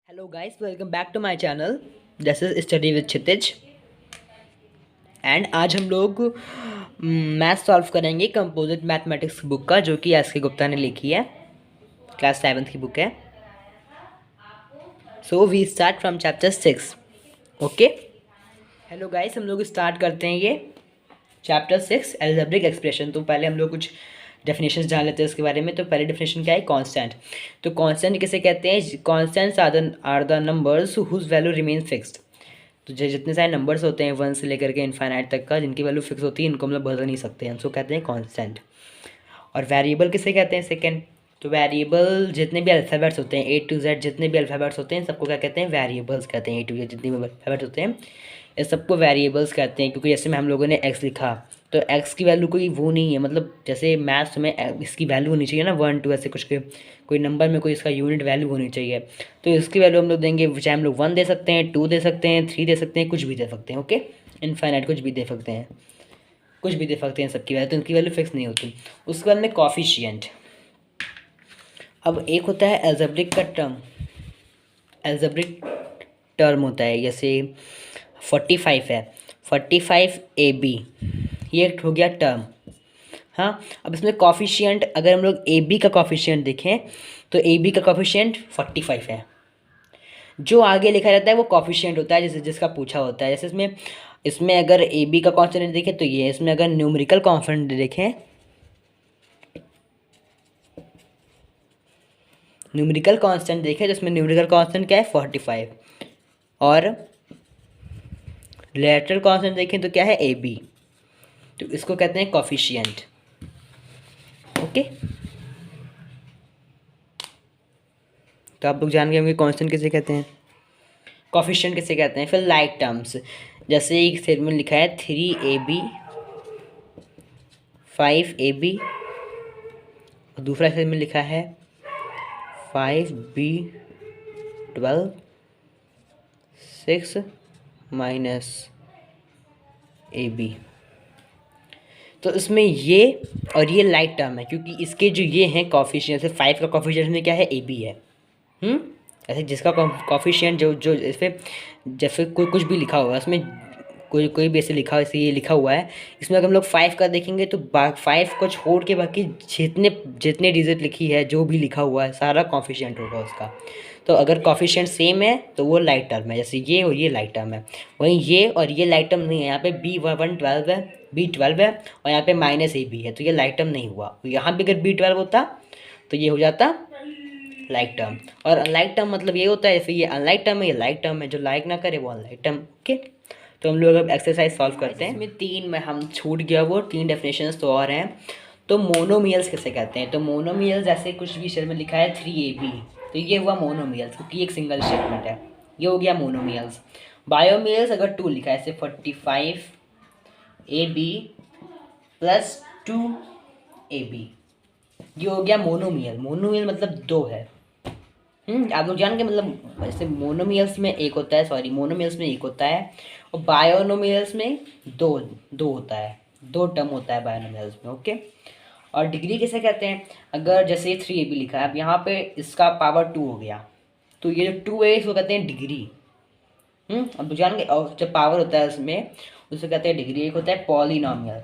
Hello guys, welcome back to my channel. This is study with Kshitij and आज हम लोग math solve करेंगे composite mathematics book का, जो कि एस के गुप्ता ने लिखी है। क्लास 7th की बुक है। So we start from chapter 6। Okay, hello guys, हम लोग स्टार्ट करते हैं ये चैप्टर 6 एल्जेब्रिक एक्सप्रेशन। तो पहले हम लोग कुछ डेफिनेशंस जान लेते हैं इसके बारे में। तो पहले डेफिनेशन क्या है? कांस्टेंट। तो कांस्टेंट किसे कहते हैं? Constants are the numbers whose value remain fixed. तो जितने सारे नंबर्स होते हैं 1 से लेकर के इनफाइनाइट तक का, जिनकी वैल्यू फिक्स होती है, इनको हम लोग बदल नहीं सकते हैं, उसको कहते हैं कांस्टेंट। और वेरिएबल किसे कहते हैं? सेकंड। तो वेरिएबल जितने भी अल्फ़ाबेट्स होते हैं ए टू जेड, जितने भी अल्फ़ाबेट्स होते हैं सबको क्या कहते हैं? वेरिएबल्स कहते हैं। ए टू जेड जितने भी अल्फ़ाबेट्स होते हैं ये सबको वेरिएबल्स कहते हैं। क्योंकि जैसे में हम लोगों ने एक्स लिखा, तो एक्स की वैल्यू कोई वो नहीं है, मतलब जैसे मैथ्स में इसकी वैल्यू होनी चाहिए ना 1 2 ऐसे कुछ के, कोई नंबर में कोई इसका यूनिट वैल्यू होनी चाहिए। तो इसकी वैल्यू हम लोग देंगे, चाहे हम लोग 1 दे सकते हैं, 2 दे सकते हैं, 3 दे सकते हैं, कुछ भी दे सकते हैं। ओके, इनफाइनाइट कुछ भी दे सकते हैं, कुछ भी दे सकते हैं सबकी वैल्यू। तो इनकी वैल्यू फिक्स नहीं होती। उसके बाद में कॉफिशिएंट। अब एक होता है एल्जेब्रिक का टर्म। एल्जेब्रिक टर्म होता है, जैसे 45 है, 45 AB, ये एक हो गया टर्म। हाँ, अब इसमें कॉफिशिएंट अगर हम लोग ए बी का कॉफिशिएंट देखें तो ए बी का कॉफिशिएंट 45 है। जो आगे लिखा रहता है वो कॉफिशिएंट होता है, जैसे जिसका पूछा होता है। जैसे इसमें इसमें अगर ए बी का कॉन्स्टेंट देखें तो ये, इसमें अगर न्यूमेरिकल कॉन्स्टेंट देखें, न्यूमेरिकल कांस्टेंट देखें तो इसमें न्यूमेरिकल कांस्टेंट क्या है? 45। और लेटरल कांस्टेंट देखें तो क्या है? A B. तो इसको कहते हैं कॉफिशिएंट। ओके, तो आप लोग जान गए होंगे कांस्टेंट किसे कहते हैं, कॉफिशिएंट किसे कहते हैं। फिर लाइक टर्म्स, जैसे एक सेल में लिखा है 3AB 5AB, और दूसरा सेल में लिखा है 5B 12 6 -AB। तो इसमें ये और ये लाइक टर्म है, क्योंकि इसके जो ये हैं कॉफिशिएंट, जैसे 5 का कॉफिशिएंट में क्या है? AB है। ऐसे जिसका कॉफिशिएंट जो जो इस पर जैसे कोई कुछ भी लिखा हुआ है इसमें, कोई कोई भी ऐसे लिखा, ऐसे ये लिखा हुआ है, इसमें अगर हम लोग 5 का देखेंगे तो 5 को छोड़ के बाकी जितने जितने डिजिट लिखी है, जो भी लिखा हुआ है, सारा कॉफिशिएंट होगा उसका। तो अगर कॉफिशिएंट सेम है तो वो लाइक टर्म है, जैसे ये और ये लाइक टर्म है। वहीं ये और ये लाइक टर्म नहीं है, यहाँ पे B12 है, B12 है, और यहाँ पे -AB है, तो ये लाइक टर्म नहीं हुआ। यहाँ पे अगर B12 होता तो ये हो जाता लाइक टर्म। और अनलाइक टर्म मतलब ये होता है, जैसे ये अनलाइक टर्म है, ये लाइक टर्म है, जो लाइक ना करे वो अनलाइक टर्म। ओके, तो हम लोग अब एक्सरसाइज सॉल्व करते हैं। इसमें 3 में हम छूट गया, वो 3 डेफिनेशंस तो और हैं। तो मोनोमियल्स किसे कहते हैं? तो मोनोमियल्स जैसे कुछ भी शेल में लिखा है 3AB, तो ये हुआ मोनोमियल्स, क्योंकि एक सिंगल स्टेटमेंट है, ये हो गया मोनोमियल्स। बायोमियल्स अगर 2 लिखा है, जैसे 45AB + 2AB, ये हो गया मोनोमियल। मोनोमियल मतलब 2 है। आप लोग जान के, मतलब जैसे मोनोमियल्स में एक होता है, सॉरी मोनोमियल्स में एक होता है, और बायोनोमियल्स में दो दो होता है, 2 टर्म होता है बायोनोमियल्स में। ओके, और डिग्री किसे कहते हैं? अगर जैसे 3AB लिखा है, अब यहाँ पे इसका पावर 2 हो गया, तो ये जो 2 है इसको कहते हैं डिग्री। अब जान के, और जब पावर होता है उसमें, उसको कहते हैं डिग्री। एक होता है पॉलिनोमियल।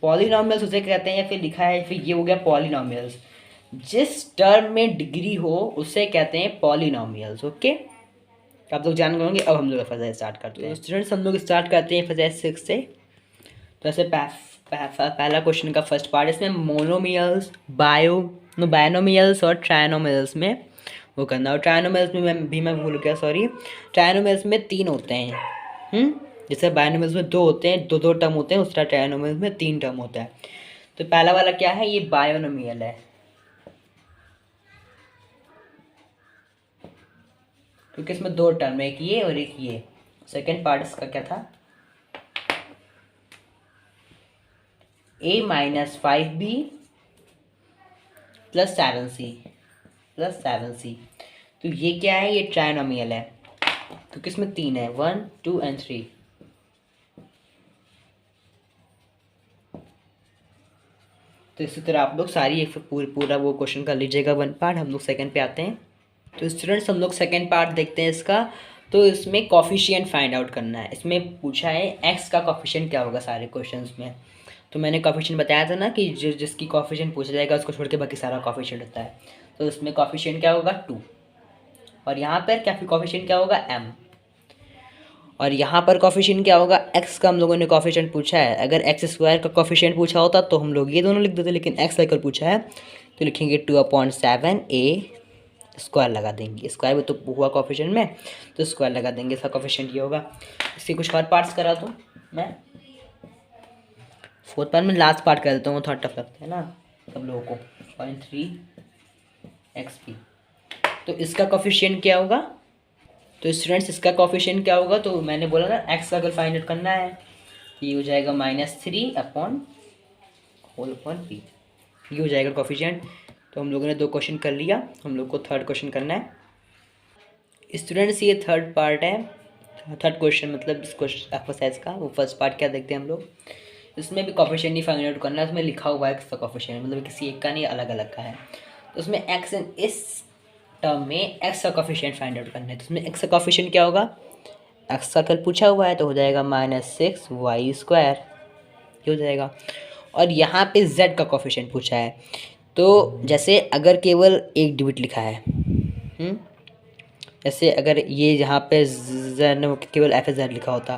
पॉलिनॉमियल्स उसे कहते हैं, या फिर लिखा है, फिर ये हो गया पॉलिनॉमियल्स। जिस टर्म में डिग्री हो उसे कहते हैं पॉलिनॉमियल्स। ओके, तो आप लोग जान गए होंगे। अब हम लोग एक्सरसाइज स्टार्ट करते हैं। स्टूडेंट्स, हम लोग स्टार्ट करते हैं एक्सरसाइज 6 से। तो ऐसे पहला क्वेश्चन का फर्स्ट पार्ट, इसमें मोनोमियल्स, बायनोमियल्स और ट्रायनोमियल्स में वो करना। और ट्रायनोमियल्स में मैं भूल गया, सॉरी। ट्रायनोमियल्स में 3 होते हैं। जैसे बायनोमियल्स में 2 होते हैं, 2 टर्म होते हैं, उस तरह ट्रायनोमियल्स में 3 टर्म होता है। तो पहला वाला क्या है? ये बायोनोमियल है, क्योंकि इसमें 2 टर्म है, एक ये और एक ये। सेकेंड पार्ट इसका क्या था? A-5B + 7C। तो ये क्या है? ये ट्रायनोमियल है, क्योंकि इसमें 3 है, 1 2 और 3। तो इसी तरह आप लोग सारी एक पूरा वो क्वेश्चन कर लीजिएगा वन पार्ट। हम लोग सेकंड पे आते हैं। तो स्टूडेंट्स हम लोग सेकंड पार्ट देखते हैं इसका। तो इसमें कॉफिशिएंट फाइंड आउट करना है। इसमें पूछा है एक्स का कॉफिशिएंट क्या होगा सारे क्वेश्चंस में। तो मैंने कॉफिशिएंट बताया था ना कि जिसकी कॉफिशिएंट पूछा जाएगा उसको छोड़ के बाकी सारा कॉफिशिएंट होता है। तो इसमें कॉफिशिएंट क्या होगा 2, और यहाँ पर क्या कॉफिशिएंट क्या होगा m, और यहाँ पर कॉफिशिएंट क्या होगा x का। हम लोगों ने कॉफिशिएंट पूछा है, अगर x² का कॉफिशिएंट पूछा होता तो हम लोग ये दोनों लिख देते, लेकिन x लेकर पूछा है तो लिखेंगे 2/7 a स्क्वायर लगा देंगे। स्क्वायर भी तो हुआ कॉफिशिएंट में, तो स्क्वायर लगा देंगे, इसका कॉफिशिएंट ये होगा। इसके कुछ और पार्ट्स करा दूँ मैं। फोर्थ पार्ट में लास्ट पार्ट कर देता हूँ, थोड़ा टफ लगता है ना सब लोगों को। 0.3 xp, तो इसका कॉफिशिएंट क्या होगा। तो स्टूडेंट्स इसका कॉफिशिएंट क्या होगा, तो मैंने बोला ना x का अगर फाइंड आउट करना है ये हो जाएगा -3/p, ये हो जाएगा कॉफिशिएंट। तो हम लोगों ने 2 क्वेश्चन कर लिया, हम लोग को थर्ड क्वेश्चन करना है। स्टूडेंट्स ये थर्ड पार्ट है, थर्ड क्वेश्चन मतलब इस क्वेश्चन एक्सरसाइज का। वो फर्स्ट पार्ट क्या देखते हैं हम लोग। इसमें भी कॉफिशिएंट ही फाइंड आउट करना है। उसमें लिखा हुआ है किसका कॉफिशिएंट, मतलब किसी एक का नहीं, अलग अलग का है। तो उसमें एक्स एंड इस टर्म में एक्स का कॉफिशिएंट फाइंड आउट करना है। तो उसमें एक्स का कॉफिशिएंट क्या होगा, एक्स का कल पूछा हुआ है तो हो जाएगा -6y², ये हो जाएगा। और यहाँ पे z का कॉफिशिएंट पूछा है, तो जैसे अगर केवल एक डिजिट लिखा है, जैसे अगर ये यहाँ पे z केवल f(z) लिखा होता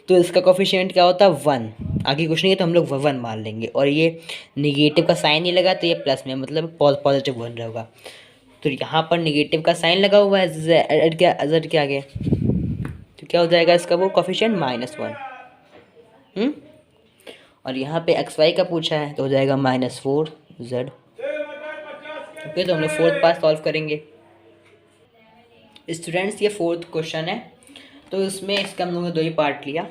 तो इसका कॉफिशिएंट क्या होता 1। आगे कुछ नहीं है तो हम लोग 1 मान लेंगे, और ये निगेटिव का साइन नहीं लगा तो ये प्लस में, मतलब पॉजिटिव 1 रहेगा। तो यहाँ पर निगेटिव का साइन लगा हुआ है z के आगे, तो क्या हो जाएगा इसका वो कॉफिशिएंट -1। और यहाँ पे xy का पूछा है तो हो जाएगा -4z। ओके, तो हम लोग फोर्थ पार्ट सॉल्व करेंगे। स्टूडेंट्स ये फोर्थ क्वेश्चन है, तो इसमें इसका हम लोगों ने 2 ही पार्ट लिया।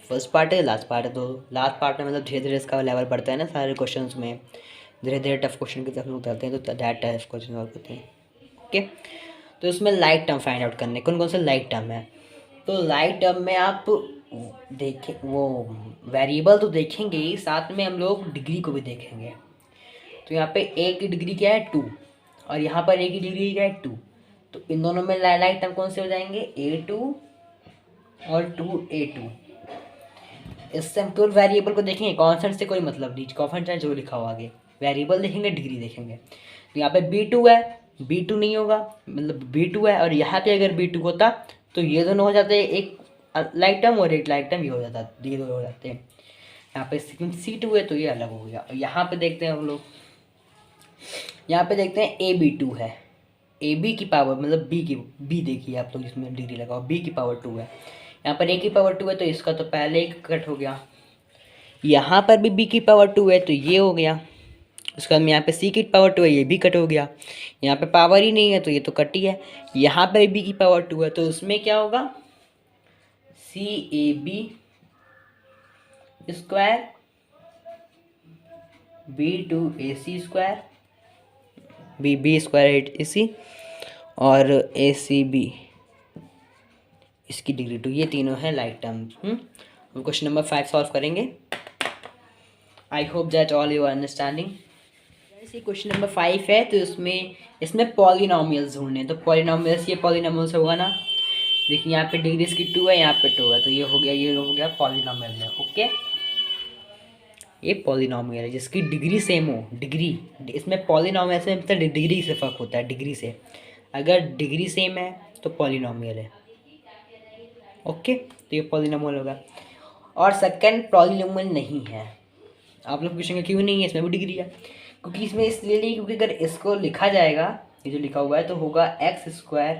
फर्स्ट पार्ट है, लास्ट पार्ट है। तो लास्ट पार्ट में मतलब धीरे धीरे इसका लेवल बढ़ता है ना सारे क्वेश्चंस में, धीरे धीरे टफ क्वेश्चन की तरफ हम लोग जाते हैं, तो दैट टफ क्वेश्चन और होते हैं। ओके, तो इसमें लाइक टर्म फाइंड आउट करने, कौन कौन से लाइक टर्म है। तो लाइक टर्म में आप देखें वो वेरिएबल तो देखेंगे ही, साथ में हम लोग डिग्री को भी देखेंगे। तो यहाँ पे a की डिग्री क्या है 2, और यहाँ पर a की डिग्री क्या है 2। तो इन दोनों में लाइक टर्म कौन से हो जाएंगे, a2 और 2a2। इससे हम केवल वेरिएबल को देखेंगे, कॉन्स्टेंट से कोई मतलब नहीं, कॉन्स्टेंट जो लिखा हुआ आगे। वेरिएबल देखेंगे, डिग्री देखेंगे। तो यहाँ पे b2 है, b2 नहीं होगा, मतलब b2 है, और यहाँ पे अगर b2 होता तो ये दोनों हो जाते हैं, एक लाइक टर्म और एक लाइक टर्म ये हो जाता, ये दोनों हो जाते हैं। यहाँ पे c2 है तो ये अलग हो गया। और यहाँ पे देखते हैं हम लोग, यहाँ पे देखते हैं ab2 है, ab की पावर मतलब b देखिए आप लोग, इसमें डिग्री लगाओ, b की पावर 2 है। यहाँ पर a की पावर 2 है तो इसका तो पहले एक कट हो गया। यहाँ पर भी b की पावर 2 है तो ये हो गया। उसके बाद में यहाँ पे c की पावर 2 है, ये भी कट हो गया। यहाँ पे पावर ही नहीं है तो ये तो कट ही है। यहाँ पर b की पावर 2 है तो उसमें क्या होगा, cab square b2ac² b square ac और acb इसकी डिग्री 2, ये तीनों है लाइक टर्म्स। हम क्वेश्चन नंबर 5 सॉल्व करेंगे। I hope that all you are understanding. जैसे क्वेश्चन नंबर 5 है तो इसमें पॉलिनोमियल्स ढूंढने, तो पॉलिनोमियल्स, ये पॉलिनोमियल्स होगा ना, देखिए यहाँ पे डिग्री इसकी 2 है, यहाँ पे 2 है, तो ये हो गया पॉलिनोमियल में। ओके, ये पॉलिनोमियल है जिसकी डिग्री सेम हो, डिग्री, इसमें पॉलिनोमियल से मतलब डिग्री से फर्क होता है, डिग्री से। अगर डिग्री सेम है तो पॉलिनोमियल है। ओके, तो ये पॉलिनोमियल होगा। और सेकंड पॉलिनोमियल नहीं है। आप लोग पूछेंगे क्यों नहीं है, इसमें भी डिग्री है। क्योंकि इसमें इसलिए नहीं, क्योंकि अगर इसको लिखा जाएगा, ये जो लिखा हुआ है, तो होगा x²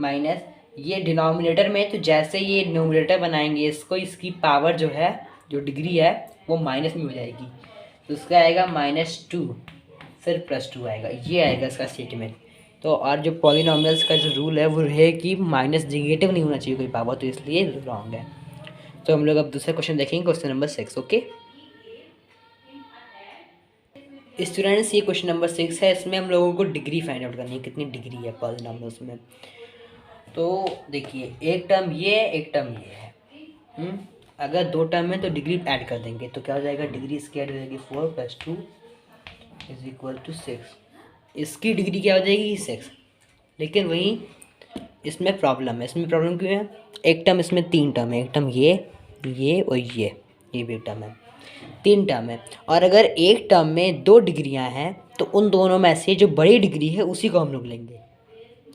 माइनस ये डिनोमिनेटर में, तो जैसे ये न्यूमरेटर बनाएंगे इसको, इसकी पावर जो है, जो डिग्री है, वो माइनस में हो जाएगी। तो उसका आएगा -2 फिर +2 आएगा, ये आएगा इसका स्टेटमेंट। तो और जो पॉलिनोमियल्स का जो रूल है वो है कि माइनस नेगेटिव नहीं होना चाहिए कोई पावर, तो इसलिए रॉन्ग है। तो हम लोग अब दूसरा क्वेश्चन देखेंगे, क्वेश्चन नंबर 6। ओके स्टूडेंट्स, ये क्वेश्चन नंबर 6 है। इसमें हम लोगों को डिग्री फाइंड आउट करनी है, कितनी डिग्री है पॉलिनोमियल्स में। तो देखिए, एक टर्म ये है, एक टर्म ये है। अगर 2 टर्म है तो डिग्री ऐड कर देंगे, तो क्या हो जाएगा, डिग्री इसकी ऐड हो जाएगी 4 + 2 = 6। इसकी डिग्री क्या हो जाएगी, 6। लेकिन वहीं इसमें प्रॉब्लम है। इसमें प्रॉब्लम क्यों है, एक टर्म इसमें 3 टर्म है, एक टर्म ये और ये भी एक टर्म है, 3 टर्म है। और अगर एक टर्म में 2 डिग्रियां हैं तो उन दोनों में से जो बड़ी डिग्री है उसी को हम लोग लेंगे।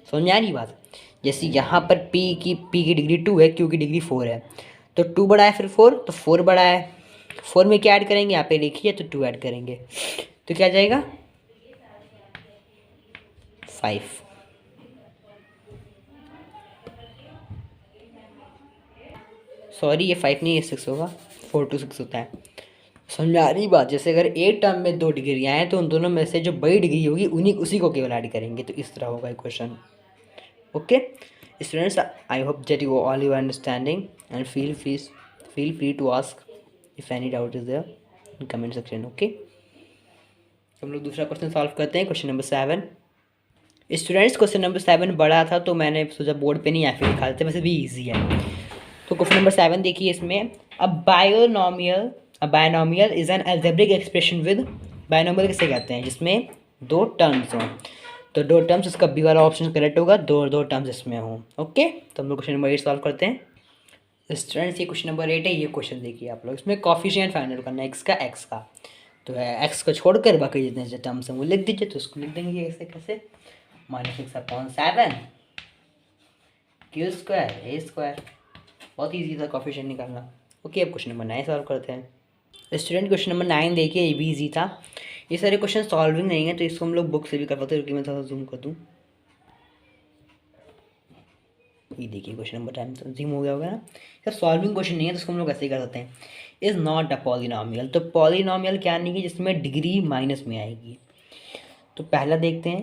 समझ में आ रही बात। जैसे यहाँ पर P की डिग्री 2 है, Q की डिग्री 4 है, तो 2 बड़ा है, फिर 4, तो 4 बड़ा है। 4 में क्या ऐड करेंगे, यहाँ पे लिखिए, तो 2 ऐड करेंगे, तो क्या जाएगा 5। सॉरी, ये 5 नहीं, ये 6 होगा, 4 to 6 होता है। समझ में आ रही बात। जैसे अगर एक टर्म में 2 डिग्रियाँ हैं तो उन दोनों में से जो बड़ी डिग्री होगी उसी को केवल ऐड करेंगे, तो इस तरह होगा equation. Okay students, I hope that you all you understanding and feel free to ask if any doubt is there in comment section. Okay, हम लोग दूसरा क्वेश्चन सॉल्व करते हैं, question number 7। Students, question number 7 बड़ा था तो मैंने सोचा बोर्ड पे नहीं या फिर लिखा देते, वैसे भी ईजी है। तो क्वेश्चन नंबर 7 देखिए, इसमें a binomial is an algebraic expression with, binomial किसे कहते हैं, जिसमें 2 टर्म्स हों। तो 2 टर्म्स, इसका बी वाला ऑप्शन करेक्ट होगा, 2 टर्म्स इसमें हों। ओके, तो हम लोग क्वेश्चन नंबर 8 सॉल्व करते हैं। स्टूडेंट्स, ये क्वेश्चन नंबर 8 है। ये क्वेश्चन देखिए आप लोग, इसमें कॉफिशिएंट फाइंड करना है एक्स का। तो एक्स को छोड़कर बाकी जितने जो टर्म्स हैं वो लिख दीजिए। तो उसको लिख देंगे कैसे, -6/7 Q² A²। बहुत ईजी था कॉफिशिएंट निकालना। ओके, अब क्वेश्चन नंबर 9 सॉल्व करते हैं। स्टूडेंट, क्वेश्चन नंबर 9 देखिए, ये भी ईजी था। ये सारे क्वेश्चन सॉल्विंग नहीं है, तो इसको हम लोग बुक से भी कर पाते हैं, क्योंकि मैं थोड़ा जूम कर दूँ। ये देखिए क्वेश्चन नंबर 10 तो जूम हो गया होगा ना। जब सॉल्विंग क्वेश्चन नहीं है तो उसको हम लोग ऐसे ही कर सकते हैं, इज़ नॉट अ पॉलिनॉमियल। तो पॉलिनॉमियल क्या नहीं है, जिसमें डिग्री माइनस में आएगी। तो पहला देखते हैं,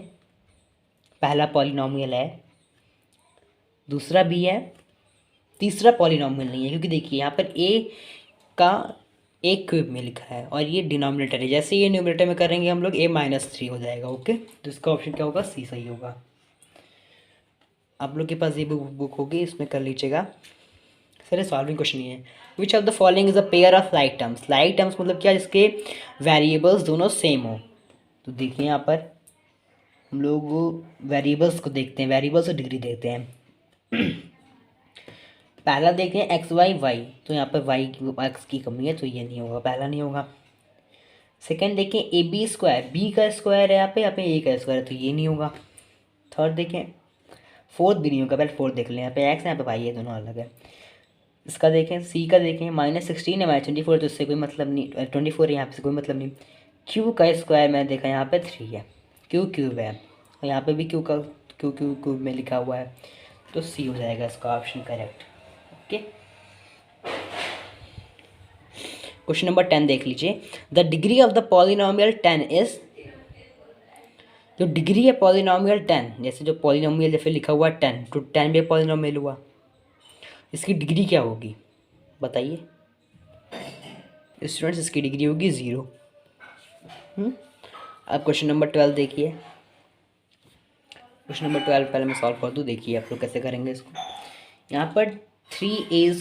पहला पॉलिनॉमियल है, दूसरा भी है, तीसरा पॉलिनॉमियल नहीं है, क्योंकि देखिए यहाँ पर ए का एक क्यूब में लिखा है और ये डिनोमिनेटर है। जैसे ये न्यूमरेटर में करेंगे हम लोग, A-3 हो जाएगा। ओके, तो इसका ऑप्शन क्या होगा, सी सही होगा। आप लोग के पास ये बुक होगी, इसमें कर लीजिएगा। सर, सॉल्विंग क्वेश्चन नहीं है। Which of the following is a pair of like terms. Like terms मतलब क्या, जिसके वेरिएबल्स दोनों सेम हो। तो देखिए यहाँ पर हम लोग वेरिएबल्स को देखते हैं, वेरिएबल्स और डिग्री देखते हैं। पहला देखें XY, तो यहाँ पर x की कमी है, तो ये नहीं होगा, पहला नहीं होगा। सेकंड देखें AB², B का स्क्वायर है यहाँ पे A का स्क्वायर है, तो ये नहीं होगा। थर्ड देखें, फोर्थ भी नहीं होगा, पहले फोर्थ देख लें। यहाँ पे x है, यहाँ पे y है, दोनों अलग है। इसका देखें, C का देखें, -16 है, -24, तो इससे कोई मतलब नहीं, 24 है, यहाँ पे से कोई मतलब नहीं। Q का स्क्वायर मैंने देखा यहाँ पे 3 है, Q क्यूब है, और यहाँ पे भी Q क्यूब में लिखा हुआ है, तो C हो जाएगा इसका option correct. Okay, question number 10 देख लीजिए। The degree of the polynomial 10 is, जो डिग्री है पॉलिनॉमियल 10, जैसे जो पॉलिनॉमियल जैसे लिखा हुआ 10, तो 10 भी पॉलिनॉमियल हुआ, इसकी डिग्री क्या होगी बताइए स्टूडेंट्स। इसकी डिग्री होगी 0। अब क्वेश्चन नंबर 12 देखिए। क्वेश्चन नंबर 12 पहले मैं सॉल्व कर दूँ, देखिए आप लोग कैसे करेंगे इसको। यहाँ पर 3A²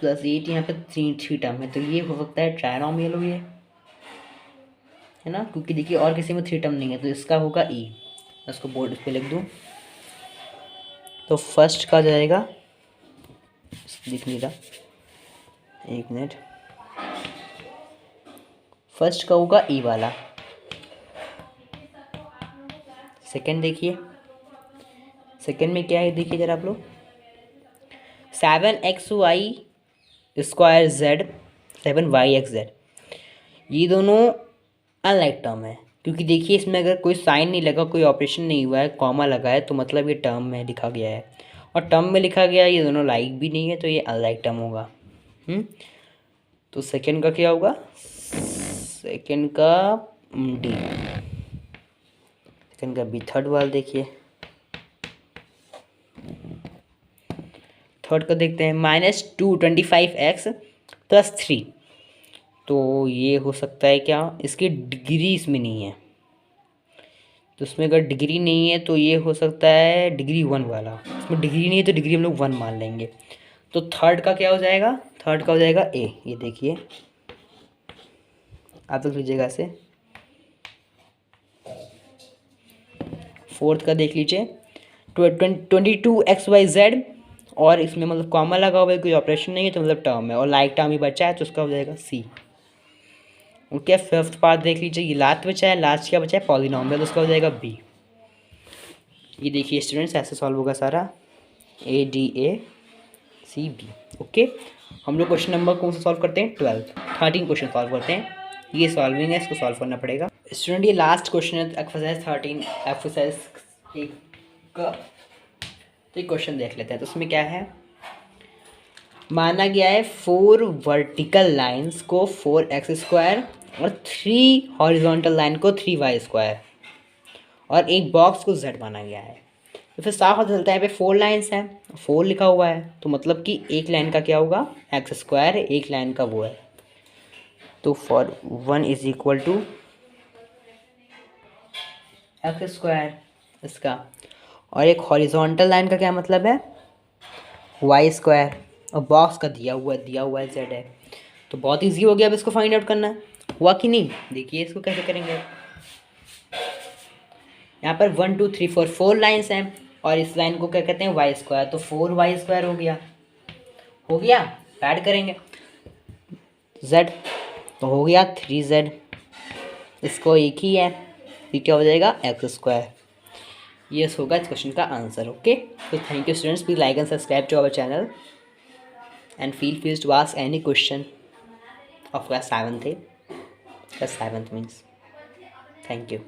+ 8, यहाँ पर 3 टर्म है, तो ये हो सकता है ट्रायनॉमियल हो, ये है ना, क्योंकि देखिए और किसी में 3 टर्म नहीं है, तो इसका होगा E। इसको बोर्ड पे लिख दूँ, तो फर्स्ट का जाएगा, लिख नहीं रहा, एक मिनट, फर्स्ट का होगा E वाला। सेकंड देखिए, सेकंड में क्या है देखिए जरा आप लोग, 7xy² z 7yxz, ये दोनों अनलाइक टर्म है, क्योंकि देखिए इसमें अगर कोई साइन नहीं लगा, कोई ऑपरेशन नहीं हुआ है, कॉमा लगा है, तो मतलब ये टर्म में लिखा गया है, और टर्म में लिखा गया है, ये दोनों लाइक भी नहीं है, तो ये अनलाइक टर्म होगा। तो सेकंड का क्या होगा, सेकंड का डी, सेकंड का बी। थर्ड वाला देखिए, थर्ड का देखते हैं, -225x + 3, तो ये हो सकता है क्या, इसकी डिग्री इसमें नहीं है, तो इसमें अगर डिग्री नहीं है तो ये हो सकता है डिग्री 1 वाला। इसमें डिग्री नहीं है तो डिग्री हम लोग 1 मान लेंगे, तो थर्ड का क्या हो जाएगा, थर्ड का हो जाएगा ए। ये देखिए आप तो लीजिएगा ऐसे। फोर्थ का देख लीजिए 22x y z, और इसमें मतलब कॉमा लगा हुआ है, कोई ऑपरेशन नहीं है तो मतलब टर्म है, और लाइक टर्म ही बचा है तो उसका हो जाएगा सी। ओके, फिफ्थ पार्ट देख लीजिए, ये लास्ट बचा है, लास्ट क्या बचा है पॉलिनॉमियल, तो उसका हो जाएगा बी। ये देखिए स्टूडेंट्स ऐसे सॉल्व होगा सारा, ADACB। ओके, हम लोग क्वेश्चन नंबर कौन सा सॉल्व करते हैं 13 क्वेश्चन सॉल्व करते हैं। ये सॉल्विंग है, इसको सॉल्व करना पड़ेगा स्टूडेंट। ये लास्ट क्वेश्चन है एक्सरसाइज 13 एक्सरसाइज का। तो एक क्वेश्चन देख लेते हैं, तो उसमें क्या है, माना गया है 4 वर्टिकल लाइंस को 4x² और 3 हॉरिजॉन्टल लाइन को 3y², और एक बॉक्स को z माना गया है। तो फिर साफ पता चलता है यहाँ पे 4 लाइन्स हैं, 4 लिखा हुआ है, तो मतलब कि एक लाइन का क्या होगा x², एक लाइन का वो है, तो for 1 is equal to x² इसका, और एक हॉरिजॉन्टल लाइन का क्या मतलब है y², और बॉक्स का दिया हुआ है z है। तो बहुत इजी हो गया, अब इसको फाइंड आउट करना है, हुआ कि नहीं। देखिए इसको कैसे करेंगे, यहाँ पर 1 2 3 4 4 लाइन्स हैं, और इस लाइन को क्या कहते हैं y², तो 4y² हो गया ऐड करेंगे z, तो हो गया 3z, इसको एक ही है, ये क्या हो जाएगा x²। ये होगा इस क्वेश्चन का आंसर। ओके, तो thank you students, please like and subscribe to our channel and feel free to ask any question of class 7th. Class 7th means. Thank you.